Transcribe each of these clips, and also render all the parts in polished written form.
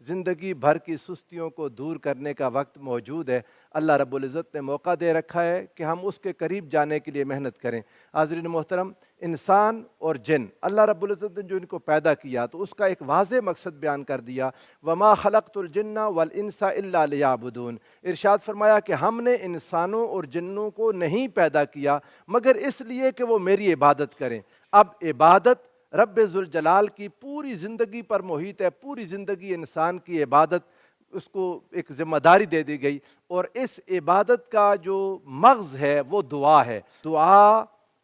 زندگی بھر کی سستیوں کو دور کرنے کا وقت موجود ہے۔ اللہ رب العزت نے موقع دے رکھا ہے کہ ہم اس کے قریب جانے کے لیے محنت کریں۔ حاضرین محترم، انسان اور جن، اللہ رب العزت نے جو ان کو پیدا کیا تو اس کا ایک واضح مقصد بیان کر دیا، وَمَا خَلَقْتُ الْجِنَّ وَالْإِنسَ إِلَّا لِيَعْبُدُونَ۔ ارشاد فرمایا کہ ہم نے انسانوں اور جنوں کو نہیں پیدا کیا مگر اس لیے کہ وہ میری عبادت کریں۔ اب عبادت رب ذوالجلال کی پوری زندگی پر محیط ہے، پوری زندگی انسان کی عبادت، اس کو ایک ذمہ داری دے دی گئی، اور اس عبادت کا جو مغز ہے وہ دعا ہے۔ دعا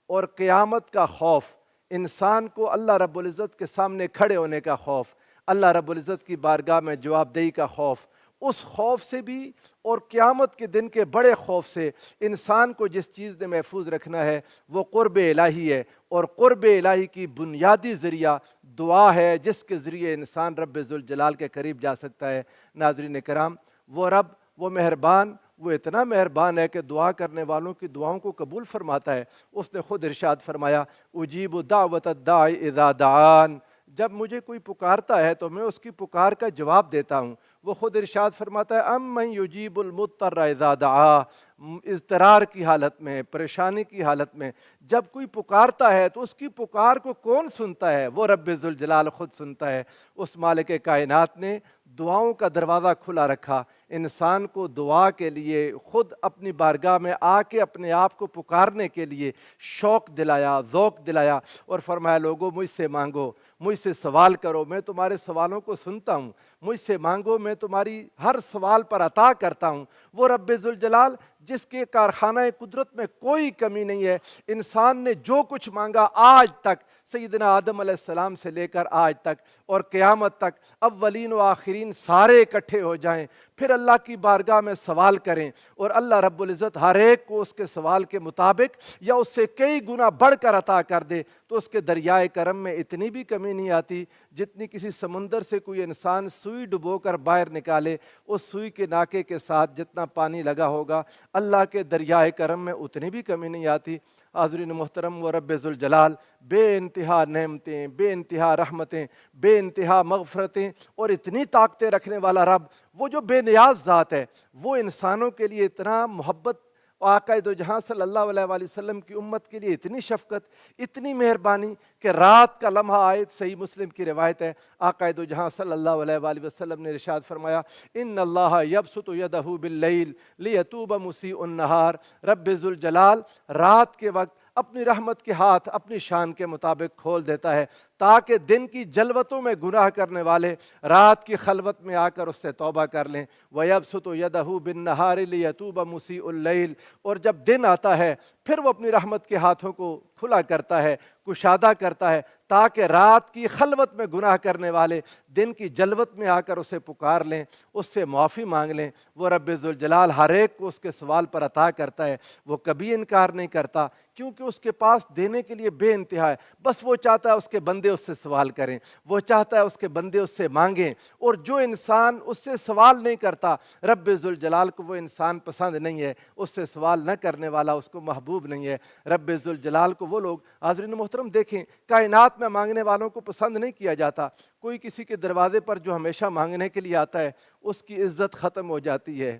اور قیامت کا خوف، انسان کو اللہ رب العزت کے سامنے کھڑے ہونے کا خوف، اللہ رب العزت کی بارگاہ میں جواب دہی کا خوف، اس خوف سے بھی اور قیامت کے دن کے بڑے خوف سے انسان کو جس چیز نے محفوظ رکھنا ہے وہ قرب الہی ہے، اور قرب الہی کی بنیادی ذریعہ دعا ہے جس کے ذریعے انسان رب ذوالجلال کے قریب جا سکتا ہے۔ ناظرین کرام، وہ رب، وہ مہربان، وہ اتنا مہربان ہے کہ دعا کرنے والوں کی دعاؤں کو قبول فرماتا ہے۔ اس نے خود ارشاد فرمایا، اجیب دعوت الداعی اذا دعان، جب مجھے کوئی پکارتا ہے تو میں اس کی پکار کا جواب دیتا ہوں۔ وہ خود ارشاد فرماتا ہے، امن یجیب المضطر اذا دعا، اضطرار کی حالت میں، پریشانی کی حالت میں جب کوئی پکارتا ہے تو اس کی پکار کو کون سنتا ہے؟ وہ رب ذوالجلال خود سنتا ہے۔ اس مالک کائنات نے دعاؤں کا دروازہ کھلا رکھا، انسان کو دعا کے لیے خود اپنی بارگاہ میں آ کے اپنے آپ کو پکارنے کے لیے شوق دلایا، ذوق دلایا، اور فرمایا، لوگوں مجھ سے مانگو، مجھ سے سوال کرو، میں تمہارے سوالوں کو سنتا ہوں، مجھ سے مانگو، میں تمہاری ہر سوال پر عطا کرتا ہوں۔ وہ رب ذوالجلال جس کے کارخانہ قدرت میں کوئی کمی نہیں ہے، انسان نے جو کچھ مانگا آج تک، سیدنا آدم علیہ السلام سے لے کر آج تک اور قیامت تک، اولین و آخرین سارے اکٹھے ہو جائیں، پھر اللہ کی بارگاہ میں سوال کریں، اور اللہ رب العزت ہر ایک کو اس کے سوال کے مطابق یا اس سے کئی گنا بڑھ کر عطا کر دے، تو اس کے دریائے کرم میں اتنی بھی کمی نہیں آتی جتنی کسی سمندر سے کوئی انسان سوئی ڈبو کر باہر نکالے، اس سوئی کے ناکے کے ساتھ جتنا پانی لگا ہوگا اللہ کے دریائے کرم میں اتنی بھی کمی نہیں آتی۔ حاضرین محترم، وہ رب ذوالجلال بے انتہا نعمتیں، بے انتہا رحمتیں، بے انتہا مغفرتیں اور اتنی طاقتیں رکھنے والا رب، وہ جو بے نیاز ذات ہے، وہ انسانوں کے لیے اتنا محبت، آقا دو جہاں صلی اللہ علیہ وآلہ وسلم کی امت کے لیے اتنی شفقت، اتنی مہربانی کہ رات کا لمحہ آئے، صحیح مسلم کی روایت ہے، آقا دو جہاں صلی اللہ علیہ وآلہ وسلم نے ارشاد فرمایا، ان اللہ یبسط یدہ باللیل لیتوب مسیء النہار، رب ذوالجلال رات کے وقت اپنی رحمت کے ہاتھ اپنی شان کے مطابق کھول دیتا ہے تاکہ دن کی جلوتوں میں گناہ کرنے والے رات کی خلوت میں آ کر اس سے توبہ کر لیں۔ وَيَبْسُطُ يَدَهُ بِالنَّهَارِ لِيَتُوبَ مُسِيءُ اللَّيْلِ، اور جب دن آتا ہے پھر وہ اپنی رحمت کے ہاتھوں کو کھلا کرتا ہے، کشادہ کرتا ہے، تاکہ رات کی خلوت میں گناہ کرنے والے دن کی جلوت میں آ کر اسے پکار لیں، اس سے معافی مانگ لیں۔ وہ رب ذوالجلال ہر ایک کو اس کے سوال پر عطا کرتا ہے، وہ کبھی انکار نہیں کرتا، کیونکہ اس کے پاس دینے کے لیے بے انتہا ہے۔ بس وہ چاہتا ہے اس کے بندے اس سے سوال کریں، وہ چاہتا ہے اس کے بندے اس سے مانگیں، اور جو انسان اس سے سوال نہیں کرتا، رب ذوالجلال کو وہ انسان پسند نہیں ہے، اس سے سوال نہ کرنے والا اس کو محبوب نہیں ہے۔ رب ذوالجلال کو وہ لوگ، حاضرین محترم دیکھیں، کائنات میں مانگنے والوں کو پسند نہیں کیا جاتا۔ کوئی کسی کے دروازے پر جو ہمیشہ مانگنے کے لیے آتا ہے اس کی عزت ختم ہو جاتی ہے،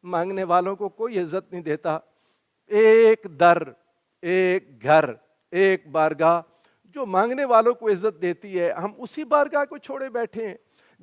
مانگنے والوں کو کوئی عزت نہیں دیتا۔ ایک در، ایک گھر، ایک بارگاہ جو مانگنے والوں کو عزت دیتی ہے، ہم اسی بارگاہ کو چھوڑے بیٹھے ہیں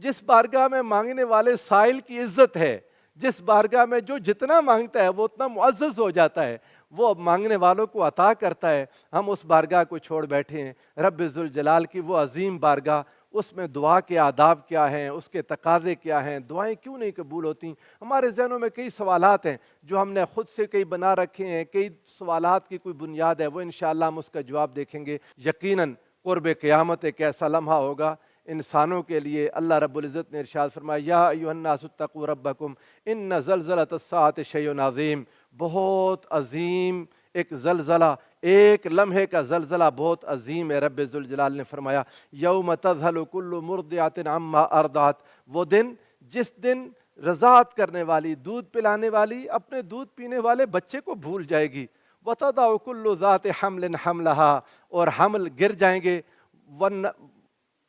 جس بارگاہ میں مانگنے والے سائل کی عزت ہے، جس بارگاہ میں جو جتنا مانگتا ہے وہ اتنا معزز ہو جاتا ہے، وہ مانگنے والوں کو عطا کرتا ہے۔ ہم اس بارگاہ کو چھوڑ بیٹھے ہیں، رب ذوالجلال کی وہ عظیم بارگاہ، اس میں دعا کے آداب کیا ہیں، اس کے تقاضے کیا ہیں، دعائیں کیوں نہیں قبول ہوتی؟ ہمارے ذہنوں میں کئی سوالات ہیں جو ہم نے خود سے کئی بنا رکھے ہیں، کئی سوالات کی کوئی بنیاد ہے، وہ انشاءاللہ ہم اس کا جواب دیکھیں گے۔ یقیناً قرب قیامت ایک ایسا لمحہ ہوگا انسانوں کے لیے، اللہ رب العزت نے ارشاد فرمایا، یا ایھا الناس اتقوا ربکم ان زلزلۃ الساعۃ شیء عظیم، بہت عظیم ایک زلزلہ، ایک لمحے کا زلزلہ بہت عظیم ہے۔ رب ذوالجلال نے فرمایا، یوم تذہل کل مرضعۃ عما ارضعت، وہ دن جس دن رضاعت کرنے والی، دودھ پلانے والی اپنے دودھ پینے والے بچے کو بھول جائے گی، وتضع کل ذات حمل حملها، اور حمل گر جائیں گے،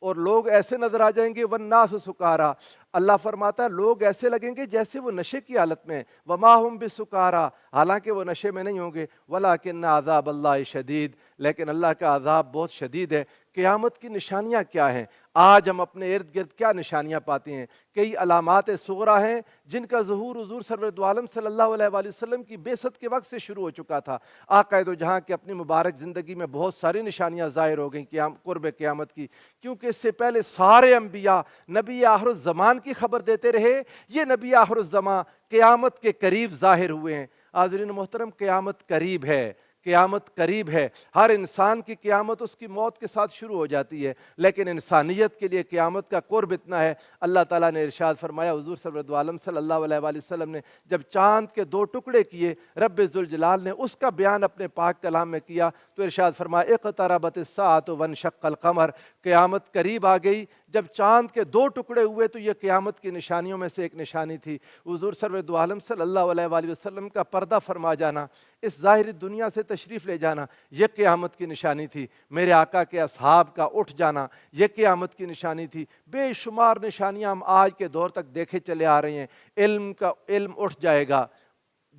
اور لوگ ایسے نظر آ جائیں گے، والناس سکارا، اللہ فرماتا ہے لوگ ایسے لگیں گے جیسے وہ نشے کی حالت میں ہیں، وما ہم بسکارا، حالانکہ وہ نشے میں نہیں ہوں گے، ولکن عذاب اللہ شدید، لیکن اللہ کا عذاب بہت شدید ہے۔ قیامت کی نشانیاں کیا ہیں؟ آج ہم اپنے ارد گرد کیا نشانیاں پاتے ہیں؟ کئی علامات صغریٰ ہیں جن کا ظہور حضور سرور دو عالم صلی اللہ علیہ وآلہ وسلم کی بعثت کے وقت سے شروع ہو چکا تھا۔ آقا دو جہاں کی اپنی مبارک زندگی میں بہت ساری نشانیاں ظاہر ہو گئیں قرب قیامت کی، کیونکہ اس سے پہلے سارے انبیاء نبی آخر الزمان کی خبر دیتے رہے، یہ نبی آخر الزمان قیامت کے قریب ظاہر ہوئے ہیں۔ حاضرین محترم، قیامت قریب ہے، قیامت قریب ہے۔ ہر انسان کی قیامت اس کی موت کے ساتھ شروع ہو جاتی ہے، لیکن انسانیت کے لیے قیامت کا قرب اتنا ہے۔ اللہ تعالیٰ نے ارشاد فرمایا، حضور سرورت عالم صلی اللہ علیہ وآلہ وسلم نے جب چاند کے 2 ٹکڑے کیے، رب ذوالجلال نے اس کا بیان اپنے پاک کلام میں کیا تو ارشاد فرمایا اقتربت الساعۃ وانشق القمر، قیامت قریب آ گئی۔ جب چاند کے 2 ٹکڑے ہوئے تو یہ قیامت کی نشانیوں میں سے ایک نشانی تھی۔ حضور سرورت عالم صلی اللہ علیہ وآلہ وسلم کا پردہ فرما جانا، اس ظاہری دنیا سے تشریف لے جانا، یہ قیامت کی نشانی تھی۔ میرے آقا کے اصحاب کا اٹھ جانا، یہ قیامت کی نشانی تھی۔ بے شمار نشانیاں ہم آج کے دور تک دیکھے چلے آ رہے ہیں۔ علم اٹھ جائے گا،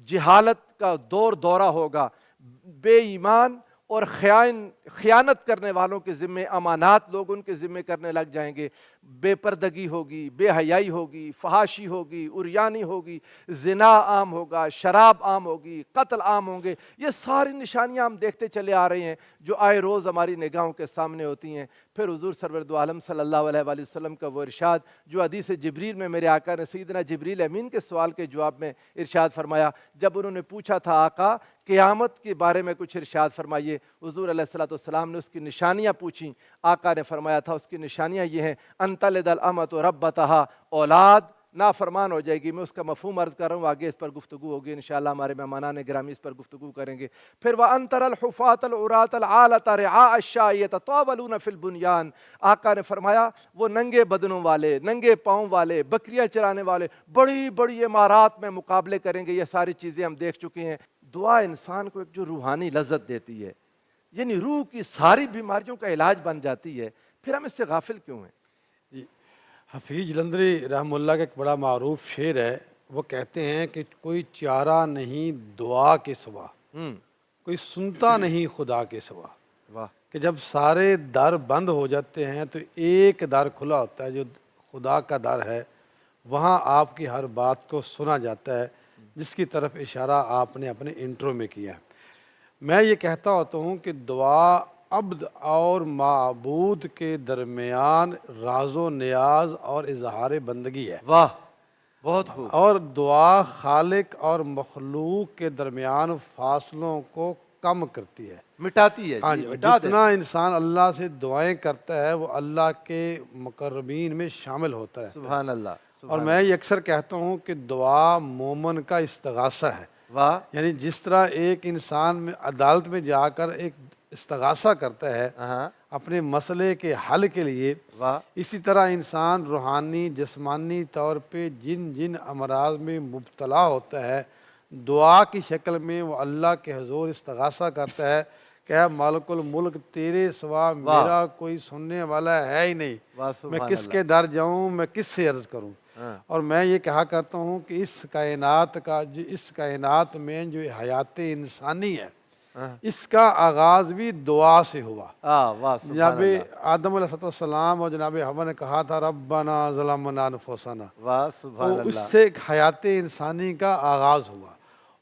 جہالت کا دورہ ہوگا، بے ایمان اور خیانت کرنے والوں کے ذمے امانات لوگ ان کے ذمے کرنے لگ جائیں گے، بے پردگی ہوگی، بے حیائی ہوگی، فحاشی ہوگی، عریانی ہوگی، زنا عام ہوگا، شراب عام ہوگی، قتل عام ہوں گے۔ یہ ساری نشانیاں ہم دیکھتے چلے آ رہے ہیں جو آئے روز ہماری نگاہوں کے سامنے ہوتی ہیں۔ پھر حضور سرور دو عالم صلی اللہ علیہ وآلہ وسلم کا وہ ارشاد جو حدیث جبریل میں میرے آقا نے سیدنا جبریل امین کے سوال کے جواب میں ارشاد فرمایا، جب انہوں نے پوچھا تھا آقا قیامت کے بارے میں کچھ ارشاد فرمائیے، حضور علیہ الصلوۃ والسلام نے اس کی نشانیاں پوچھیں۔ آقا نے فرمایا تھا اس کی نشانیاں یہ ہیں، ان تلد الامۃ ربتہا، اولاد نافرمان ہو جائے گی۔ میں اس کا مفہوم عرض کر رہا ہوں، آگے اس پر گفتگو ہوگی انشاءاللہ، ہمارے مہمانان گرامی اس پر گفتگو کریں گے۔ پھر وَأَن تَرَى الْحُفَاةَ الْعُرَاةَ الْعَالَةَ رِعَاءَ الشَّاءِ يَتَطَاوَلُونَ فِي الْبُنْيَانِ، آقا نے فرمایا وہ ننگے بدنوں والے، ننگے پاؤں والے، بکریاں چرانے والے بڑی بڑی عمارات میں مقابلے کریں گے۔ یہ ساری چیزیں ہم دیکھ چکے ہیں۔ دعا انسان کو ایک جو روحانی لذت دیتی ہے، یعنی روح کی ساری بیماریوں کا علاج بن جاتی ہے، پھر ہم اس سے غافل کیوں ہیں؟ جی، حفیظ جلندری رحمہ اللہ کا ایک بڑا معروف شعر ہے، وہ کہتے ہیں کہ کوئی چارہ نہیں دعا کے سوا، کوئی سنتا نہیں خدا کے سوا۔ واہ، کہ جب سارے در بند ہو جاتے ہیں تو ایک در کھلا ہوتا ہے جو خدا کا در ہے، وہاں آپ کی ہر بات کو سنا جاتا ہے، جس کی طرف اشارہ آپ نے اپنے انٹرو میں کیا ہے۔ میں یہ کہتا ہوتا ہوں کہ دعا عبد اور معبود کے درمیان راز و نیاز اور اظہار بندگی ہے، واہ، بہت خوب۔ اور دعا خالق اور مخلوق کے درمیان فاصلوں کو کم کرتی ہے، مٹاتی ہے، ہاں جی، جی، مٹا دے۔ جتنا انسان اللہ سے دعائیں کرتا ہے وہ اللہ کے مقربین میں شامل ہوتا ہے۔ سبحان اللہ، اور سبحان میں یہ اکثر کہتا ہوں کہ دعا مومن کا استغاثہ ہے، واہ، یعنی جس طرح ایک انسان میں عدالت میں جا کر ایک استغاثہ کرتا ہے ہاں، اپنے مسئلے کے حل کے لیے، واہ، اسی طرح انسان روحانی جسمانی طور پہ جن جن امراض میں مبتلا ہوتا ہے، دعا کی شکل میں وہ اللہ کے حضور استغاثہ کرتا ہے کہ اے مالک الملک، تیرے سوا میرا کوئی سننے والا ہے ہی نہیں، واہ، میں سبحان کس اللہ۔ کے در جاؤں، میں کس سے عرض کروں۔ ہاں، اور میں یہ کہا کرتا ہوں کہ اس کائنات میں جو حیات انسانی ہے، ہاں، اس کا آغاز بھی دعا سے ہوا۔ واہ، سبحان جناب اللہ، آدم علیہ السلام اور جناب حوا نے کہا تھا ربنا ظلمنا انفسنا، واہ، تو سبحان اس اللہ۔ سے ایک حیات انسانی کا آغاز ہوا۔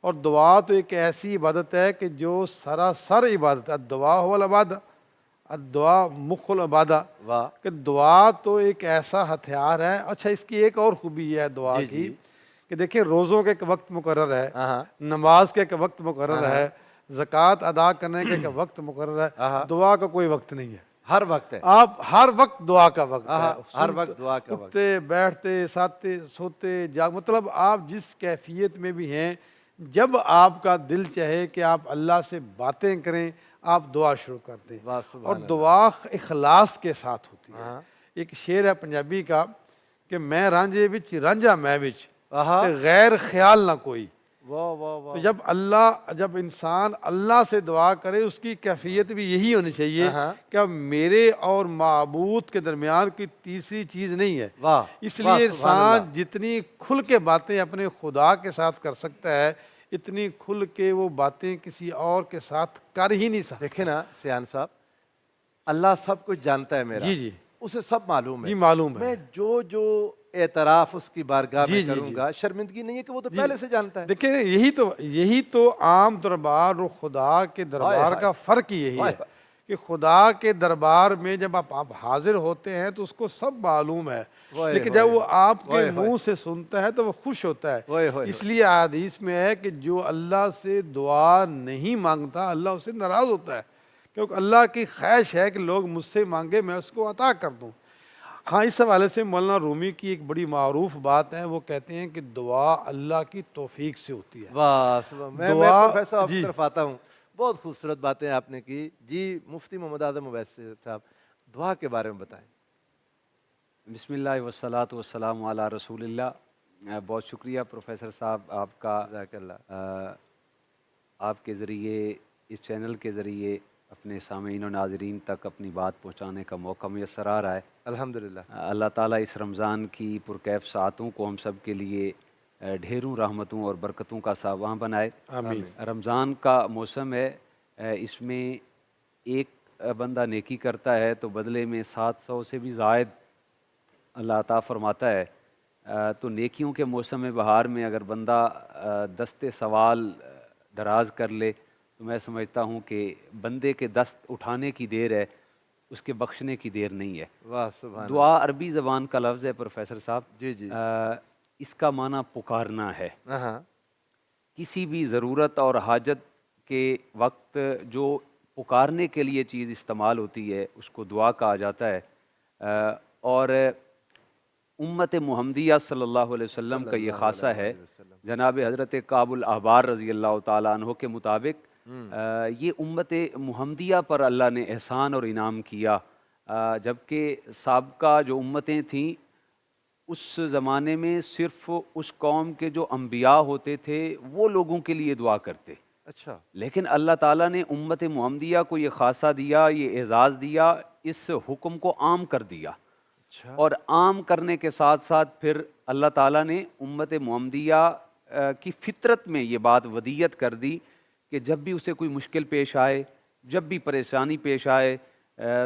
اور دعا تو ایک ایسی عبادت ہے کہ جو سراسر عبادت ہے، دعا هو العبادہ، الدعا مخ العبادہ، واہ، کہ دعا تو ایک ایسا ہتھیار ہے۔ اچھا، اس کی ایک اور خوبی ہے دعا جی، کی جی، کہ دیکھیں روزوں کے ایک وقت مقرر ہے، ہاں، نماز کے ایک وقت مقرر ہاں، ہے، زکوٰۃ ادا کرنے کا ایک وقت مقرر ہے، ہاں، دعا کا کوئی وقت نہیں ہے۔ ہر وقت ہے، آپ ہر وقت دعا کا وقت ہے، ہر وقت دعا کا وقت۔ اٹھتے بیٹھتے ساتے سوتے مطلب آپ جس کیفیت میں بھی ہیں، جب آپ کا دل چاہے کہ آپ اللہ سے باتیں کریں، آپ دعا شروع کرتے ہیں، واہ، سبحان اور اللہ۔ دعا اخلاص کے ساتھ ہوتی ہے۔ ہاں، ایک شعر ہے پنجابی کا کہ میں رانجے وچ رانجا میں وچ، ہاں، تے غیر خیال نہ کوئی، واہ واہ تو واہ، جب انسان اللہ سے دعا کرے اس کی کیفیت بھی یہی ہونی چاہیے ہاں، کہ اب میرے اور معبود کے درمیان کوئی تیسری چیز نہیں ہے۔ واہ اس واہ، لیے سبحان اللہ، انسان جتنی کھل کے باتیں اپنے خدا کے ساتھ کر سکتا ہے اتنی کھل کے وہ باتیں کسی اور کے ساتھ کر ہی نہیں سکتا۔ دیکھیں نا سیان صاحب، اللہ سب کچھ جانتا ہے میرا، جی جی اسے سب معلوم ہے، جی معلوم میں ہے۔ جو اعتراف اس کی بارگاہ میں جی جی کروں جی گا، شرمندگی نہیں ہے کہ وہ تو جی پہلے سے جانتا ہے۔ دیکھیں یہی تو عام دربار اور خدا کے ہائے دربار ہائے کا فرق ہی یہی ہائے ہے ہائے، کہ خدا کے دربار میں جب آپ حاضر ہوتے ہیں تو اس کو سب معلوم ہے، وائے لیکن جب ہوئے وہ آپ کے وائے ہوئے منہ سے سنتا ہے تو وہ خوش ہوتا ہے۔ وائے ہوئے اس لیے حدیث میں ہے کہ جو اللہ سے دعا نہیں مانگتا اللہ اسے ناراض ہوتا ہے، کیونکہ اللہ کی خواہش ہے کہ لوگ مجھ سے مانگے میں اس کو عطا کر دوں۔ ہاں، اس حوالے سے مولانا رومی کی ایک بڑی معروف بات ہے، وہ کہتے ہیں کہ دعا اللہ کی توفیق سے ہوتی ہے۔ واہ میں دعا پروفیسر آپ کی جی طرف آتا ہوں، بہت خوبصورت باتیں آپ نے کی جی۔ مفتی محمد اعظم اویسی صاحب، دعا کے بارے میں بتائیں۔ بسم اللہ والصلاۃ والسلام علی رسول اللہ۔ بہت شکریہ پروفیسر صاحب آپ کا، جزاک اللہ۔ آپ کے ذریعے، اس چینل کے ذریعے اپنے سامعین و ناظرین تک اپنی بات پہنچانے کا موقع میسر آ رہا ہے۔ الحمدللہ، اللہ تعالیٰ اس رمضان کی پرکیف ساعتوں کو ہم سب کے لیے ڈھیروں رحمتوں اور برکتوں کا ساواں بنائے۔ آمین۔ رمضان کا موسم ہے، اس میں ایک بندہ نیکی کرتا ہے تو بدلے میں 700 سے بھی زائد اللہ عطا فرماتا ہے۔ تو نیکیوں کے موسم بہار میں اگر بندہ دست سوال دراز کر لے تو میں سمجھتا ہوں کہ بندے کے دست اٹھانے کی دیر ہے، اس کے بخشنے کی دیر نہیں ہے۔ واہ سبحان دعا عربی زبان کا لفظ ہے پروفیسر صاحب، جی جی، اس کا معنی پکارنا ہے۔ ہاں کسی بھی ضرورت اور حاجت کے وقت جو پکارنے کے لیے چیز استعمال ہوتی ہے اس کو دعا کہا جاتا ہے۔ اور امت محمدیہ صلی اللہ علیہ وسلم کا یہ خاصہ ہے۔ جناب حضرت کعب الاحبار رضی اللہ تعالیٰ عنہ کے مطابق یہ امت محمدیہ پر اللہ نے احسان اور انعام کیا، جبکہ سابقہ جو امتیں تھیں اس زمانے میں صرف اس قوم کے جو انبیاء ہوتے تھے وہ لوگوں کے لیے دعا کرتے، اچھا، لیکن اللہ تعالیٰ نے امت محمدیہ کو یہ خاصہ دیا، یہ اعزاز دیا، اس حکم کو عام کر دیا۔ اچھا، اور عام کرنے کے ساتھ ساتھ پھر اللہ تعالیٰ نے امت محمدیہ کی فطرت میں یہ بات ودیت کر دی کہ جب بھی اسے کوئی مشکل پیش آئے، جب بھی پریشانی پیش آئے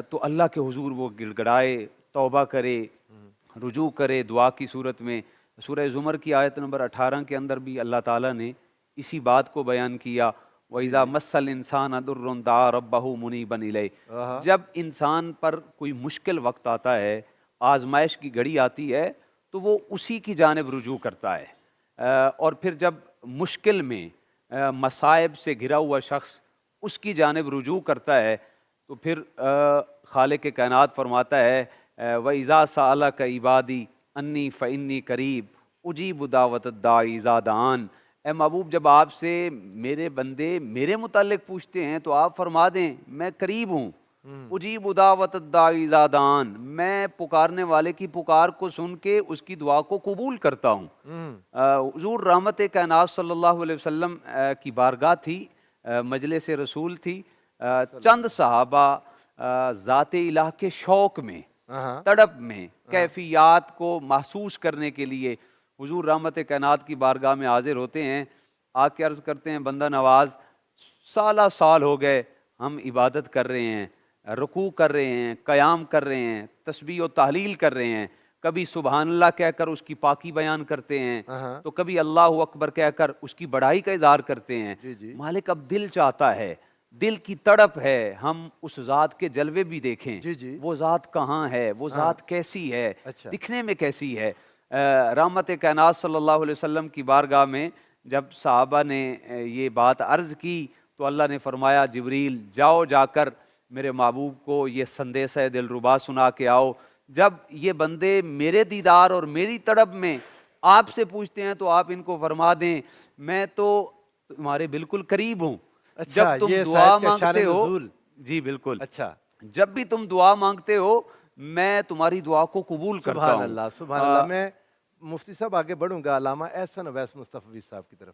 تو اللہ کے حضور وہ گڑ گڑائے، توبہ کرے، رجوع کرے دعا کی صورت میں۔ سورہ زمر کی آیت نمبر 18 کے اندر بھی اللہ تعالیٰ نے اسی بات کو بیان کیا، وَإِذَا مَسَّ الْإِنسَانَ ضُرٌّ دَعَا رَبَّهُ مُنِيبًا إِلَيْهِ۔ جب انسان پر کوئی مشکل وقت آتا ہے، آزمائش کی گھڑی آتی ہے تو وہ اسی کی جانب رجوع کرتا ہے، اور پھر جب مشکل میں مصائب سے گھرا ہوا شخص اس کی جانب رجوع کرتا ہے تو پھر خالق کائنات فرماتا ہے وَإِذَا سَأَلَكَ عِبَادِي أَنِّي فَإِنِّي قَرِيبٌ أُجِيبُ دَعْوَةَ الدَّاعِ إِذَا دَعَانِ۔ اے محبوب، جب آپ سے میرے بندے میرے متعلق پوچھتے ہیں تو آپ فرما دیں میں قریب ہوں، اجیب دعوت الداعی اذا دعان، میں پکارنے والے کی پکار کو سن کے اس کی دعا کو قبول کرتا ہوں۔ حضور رحمت کائنات صلی اللہ علیہ وسلم کی بارگاہ تھی، مجلس رسول تھی، چند صحابہ ذات الہ کے شوق میں، تڑپ میں، کیفیات کو محسوس کرنے کے لیے حضور رحمت کائنات کی بارگاہ میں حاضر ہوتے ہیں، آ کے عرض کرتے ہیں بندہ نواز سالہ سال ہو گئے ہم عبادت کر رہے ہیں، رکوع کر رہے ہیں، قیام کر رہے ہیں، تسبیح و تحلیل کر رہے ہیں، کبھی سبحان اللہ کہہ کر اس کی پاکی بیان کرتے ہیں تو کبھی اللہ اکبر کہہ کر اس کی بڑائی کا اظہار کرتے ہیں۔ مالک اب دل چاہتا ہے، دل کی تڑپ ہے ہم اس ذات کے جلوے بھی دیکھیں، وہ ذات کہاں ہے، وہ ذات کیسی ہے، دکھنے میں کیسی ہے۔ رحمت کائنات صلی اللہ علیہ وسلم کی بارگاہ میں جب صحابہ نے یہ بات عرض کی تو اللہ نے فرمایا جبریل جاؤ جا کر میرے محبوب کو یہ سندیسہ دلربا سنا کے آؤ۔ جب یہ بندے میرے دیدار اور میری طرف میں آپ سے پوچھتے ہیں تو آپ ان کو فرما دیں میں تو تمہارے بالکل قریب ہوں۔ جب تم دعا مانگتے ہو، جی بالکل، اچھا جب بھی تم دعا مانگتے ہو میں تمہاری دعا کو قبول کرتا ہوں۔ سبحان اللہ، سبحان اللہ۔ میں مفتی صاحب آگے بڑھوں گا علامہ احسن اویس مصطفی صاحب کی طرف۔